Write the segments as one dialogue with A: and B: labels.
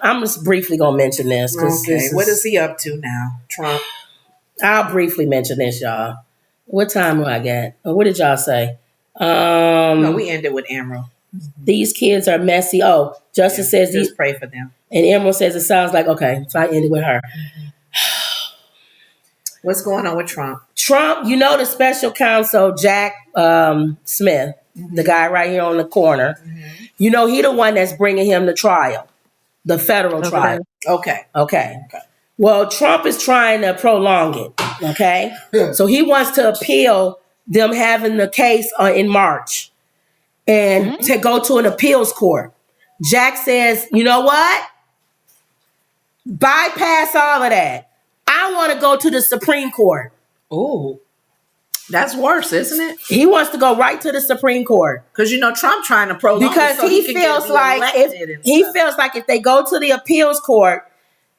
A: I'm just briefly gonna mention this because
B: what is he up to now, Trump?
A: I'll briefly mention this, y'all. What time do I get? Or what did y'all say?
B: No, we ended with Emerald.
A: These kids are messy. Oh, Justice says
B: just pray for them.
A: And Emerald says it sounds like okay. So I ended with her.
B: What's going on with Trump?
A: Trump, you know the special counsel Jack Smith, the guy right here on the corner. You know he the one that's bringing him to trial, the federal trial. Okay. Well, Trump is trying to prolong it. Okay, so he wants to appeal them having the case in March and to go to an appeals court. Jack says, you know what? Bypass all of that. I want to go to the Supreme Court.
B: Oh, that's worse, isn't it?
A: He wants to go right to the Supreme Court.
B: Because, Trump trying to prolong
A: because
B: so
A: he feels like if they go to the appeals court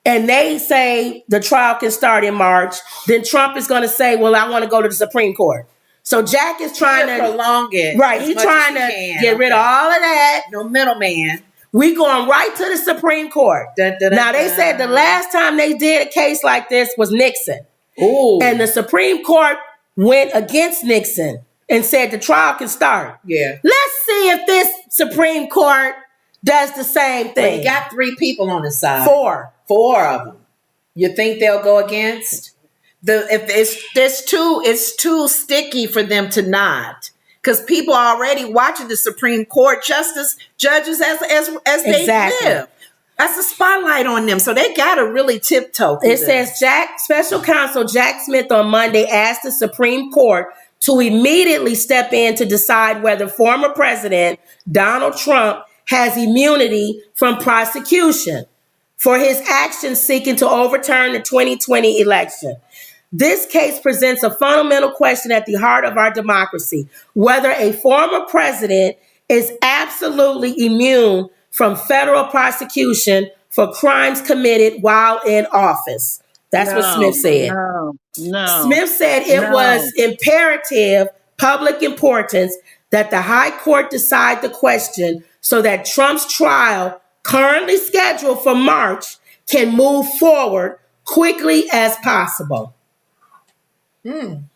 A: and they say the trial can start in March, then Trump is going to say, well, I want to go to the Supreme Court. So Jack is trying to
B: prolong it.
A: Right. He's trying to get rid of all of that.
B: No middleman.
A: We going right to the Supreme Court. Now, they said the last time they did a case like this was Nixon.
B: Ooh.
A: And the Supreme Court went against Nixon and said the trial can start.
B: Yeah.
A: Let's see if this Supreme Court does the same thing.
B: Well, he got 3 people on his side.
A: 4.
B: 4 of them. You think they'll go against? It's too sticky for them to not. Because people are already watching the Supreme Court judges as they live. That's a spotlight on them. So they got to really tiptoe.
A: It says special counsel Jack Smith on Monday asked the Supreme Court to immediately step in to decide whether former President Donald Trump has immunity from prosecution for his actions seeking to overturn the 2020 election. This case presents a fundamental question at the heart of our democracy, whether a former president is absolutely immune from federal prosecution for crimes committed while in office. That's what Smith said.
C: No.
A: Smith said it was imperative, public importance, that the high court decide the question so that Trump's trial, currently scheduled for March, can move forward quickly as possible.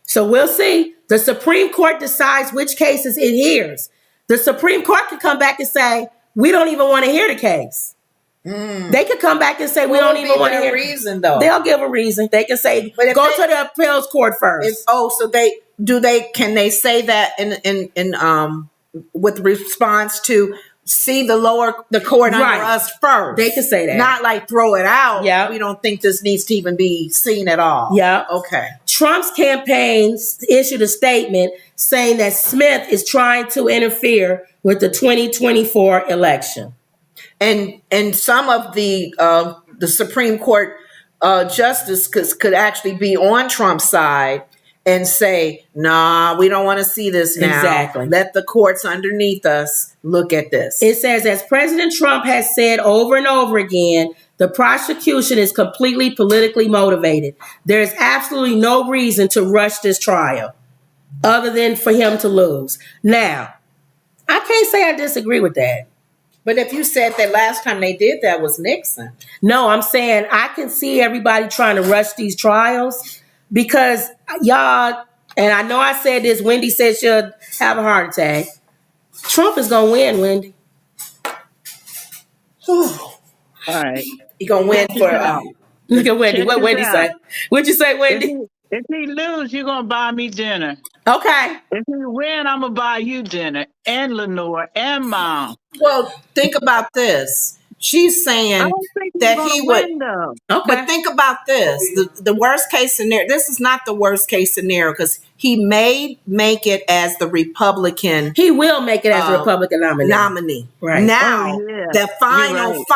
A: So we'll see. The Supreme Court decides which cases it hears. The Supreme Court could come back and say, we don't even want to hear the case. They could come back and say, we don't even want to hear.
B: Reason though.
A: They'll give a reason. They can say, go to the appeals court first.
B: Can they say that in with response to see the court under us first?
A: They can say that.
B: Not like throw it out.
A: Yeah.
B: We don't think this needs to even be seen at all.
A: Yeah.
B: Okay.
A: Trump's campaign issued a statement saying that Smith is trying to interfere with the 2024 election.
B: And some of the Supreme Court justices could actually be on Trump's side and say, nah, we don't want to see this now.
A: Exactly.
B: Let the courts underneath us look at this.
A: It says, as President Trump has said over and over again, the prosecution is completely politically motivated. There is absolutely no reason to rush this trial other than for him to lose. Now, I can't say I disagree with that.
B: But if you said that last time they did that was Nixon.
A: No, I'm saying I can see everybody trying to rush these trials because y'all, and I know I said this, Wendy said she'll have a heart attack. Trump is going to win, Wendy.
C: All right.
B: He going to win for...
A: Look at Wendy. What Wendy say? What'd you say, Wendy?
C: If he lose, you're going to buy me dinner.
A: Okay.
C: If he win, I'm going to buy you dinner and Lenore and Mom.
B: Well, think about this. She's saying that he would.
A: Okay.
B: But think about this. The worst case scenario. This is not the worst case scenario because he may make it as the Republican.
A: He will make it as a Republican nominee.
B: Right. Now, the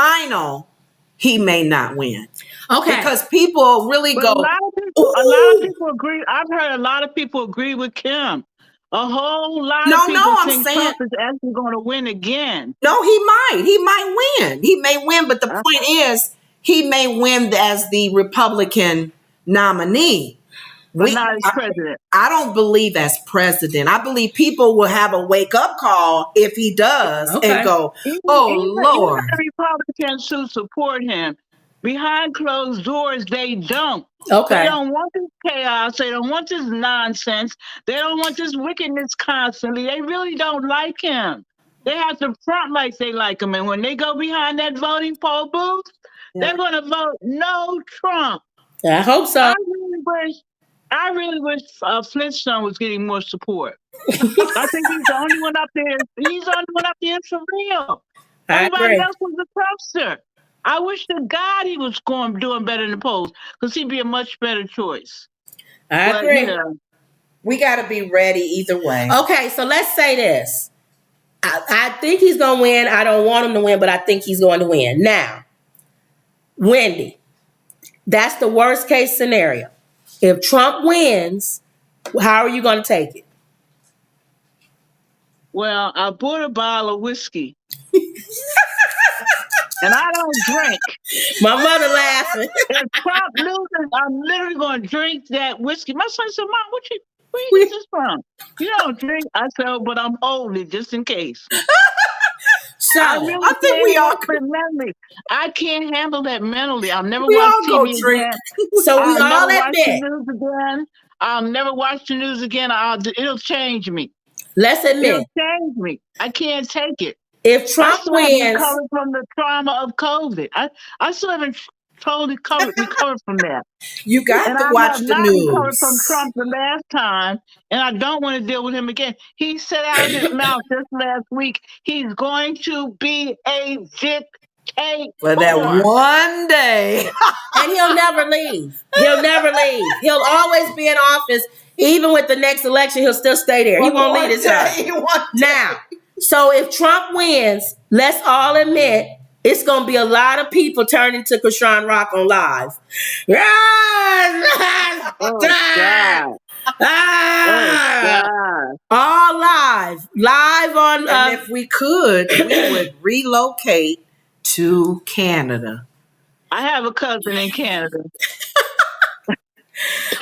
B: final, he may not win.
A: Okay.
B: Because people really go.
C: A lot of people agree. I've heard a lot of people agree with Kim. A whole lot of people think Trump is actually going to win again.
B: No, he might. He might win. He may win, but the point is he may win as the Republican nominee.
C: but not as president.
B: I don't believe as president. I believe people will have a wake up call if he does and go, Lord.
C: Even the Republicans who support him, behind closed doors, they don't.
A: Okay.
C: They don't want this chaos. They don't want this nonsense. They don't want this wickedness constantly. They really don't like him. They have to front like they like him. And when they go behind that voting poll booth, they're going to vote no Trump.
A: I hope so.
C: I really wish Flintstone was getting more support. I think he's the only one up there. He's the only one up there for real. Everybody else was a Trumpster. I wish to God he was doing better in the polls because he'd be a much better choice.
A: I agree.
B: You know, we got to be ready either way.
A: Okay, so let's say this. I think he's going to win. I don't want him to win, but I think he's going to win. Now, Wendy, that's the worst case scenario. If Trump wins, how are you going to take it?
C: Well, I bought a bottle of whiskey. And I don't drink.
A: My mother laughing.
C: If Trump loses, I'm literally going to drink that whiskey. My son said, Mom, where you get this from? You don't drink. I said, but I'm holding it just in case.
A: So
B: I think we all
C: could. I can't handle that mentally. I'll never watch TV again.
A: So we all admit.
C: I'll never watch the news again. It'll change me.
A: Let's admit.
C: It'll change me. I can't take it.
A: If Trump wins,
C: recovered from the trauma of COVID. I still haven't totally recovered from that.
B: You got to watch the news. I recovered
C: from Trump the last time, and I don't want to deal with him again. He said out of his mouth just last week, he's going to be a dictator.
B: For that one day.
A: And he'll never leave. He'll never leave. He'll always be in office. Even with the next election, he'll still stay there. He won't leave his house. Now, so if Trump wins, let's all admit it's going to be a lot of people turning to Krishan Rock on live. All live. Live on.
B: And if we could, we would relocate to Canada.
C: I have a cousin in Canada.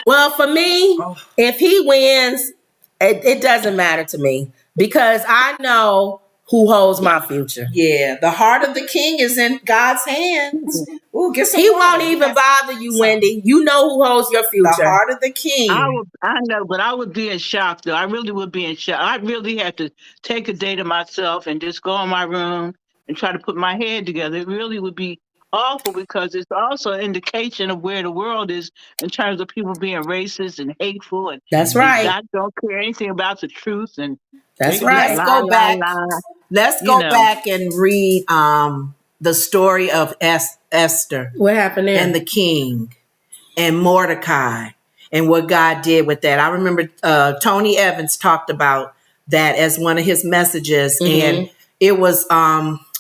A: Well, for me, if he wins, it doesn't matter to me because I know who holds my future.
B: Yeah, the heart of the king is in God's hands. Ooh,
A: he won't even bother you, Wendy. You know who holds your future.
B: The heart of the king.
C: I know, but I would be in shock, though. I really would be in shock. I really have to take a day to myself and just go in my room and try to put my head together. It really would be awful because it's also an indication of where the world is in terms of people being racist and hateful. And
A: that's right.
C: I don't care anything about the truth. And
A: that's right.
B: Let's go back. Let's go back and read the story of Esther.
A: What happened there?
B: And the king and Mordecai and what God did with that. I remember Tony Evans talked about that as one of his messages. Mm-hmm. And it was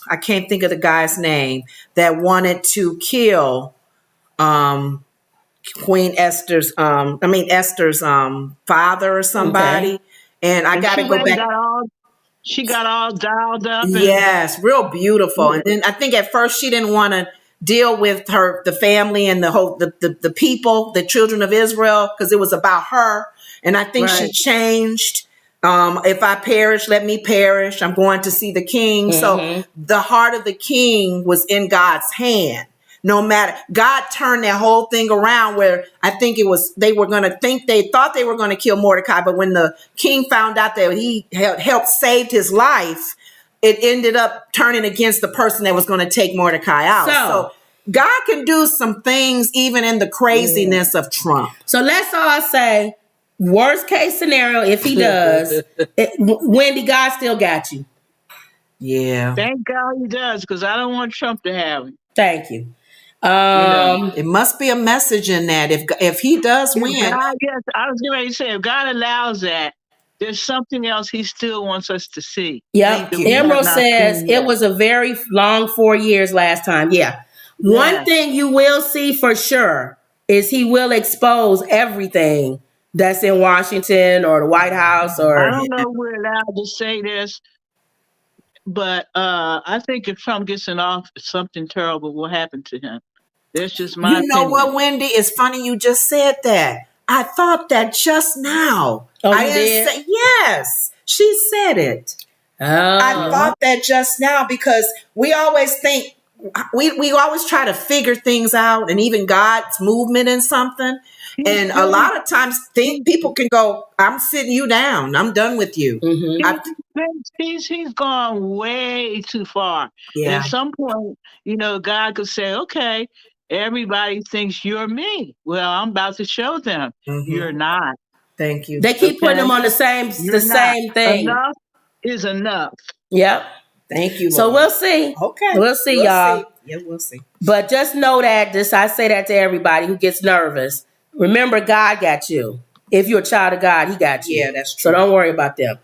B: I can't think of the guy's name that wanted to kill Queen Esther's Esther's father or somebody. Okay. And I got to go back.
C: She got all dialed up.
B: Yes, real beautiful. And then I think at first she didn't want to deal with the family and the people, the children of Israel, because it was about her. And I think she changed. If I perish, let me perish. I'm going to see the king. Mm-hmm. So the heart of the king was in God's hand. No matter, God turned that whole thing around where I think they thought they were going to kill Mordecai. But when the king found out that he helped saved his life, it ended up turning against the person that was going to take Mordecai out. So God can do some things even in the craziness of Trump.
A: So let's all say, worst case scenario, if he does, Wendy, God still got you.
B: Yeah.
C: Thank God he does, because I don't want Trump to have him.
A: Thank you.
B: It must be a message in that. If he does win.
C: I was getting ready to say, if God allows that, there's something else he still wants us to see.
A: Yep. Emerald says it was a very long 4 years last time. Yeah. One thing you will see for sure is he will expose everything that's in Washington or the White House. Or
C: I don't know if we're allowed to say this, but I think if Trump gets in office, something terrible will happen to him. That's just my opinion.
B: What, Wendy? It's funny you just said that. I thought that just now.
A: Oh,
B: I
A: you
B: didn't
A: did?
B: say yes. She said it.
A: Oh.
B: I thought that just now because we always think we always try to figure things out, and even God's movement in something. And a lot of times people can go, I'm sitting you down. I'm done with you.
C: He's gone way too far.
B: Yeah.
C: And at some point, God could say, okay, everybody thinks you're me. Well, I'm about to show them you're not.
B: Thank you.
A: They keep putting them on the same thing.
C: Enough is enough.
A: Yep.
B: Thank you, Lord.
A: So we'll see.
B: Okay.
A: We'll see, y'all.
B: See. Yeah, we'll see.
A: But just know that I say that to everybody who gets nervous. Remember, God got you. If you're a child of God, He got you.
B: Yeah, that's true.
A: So don't worry about them.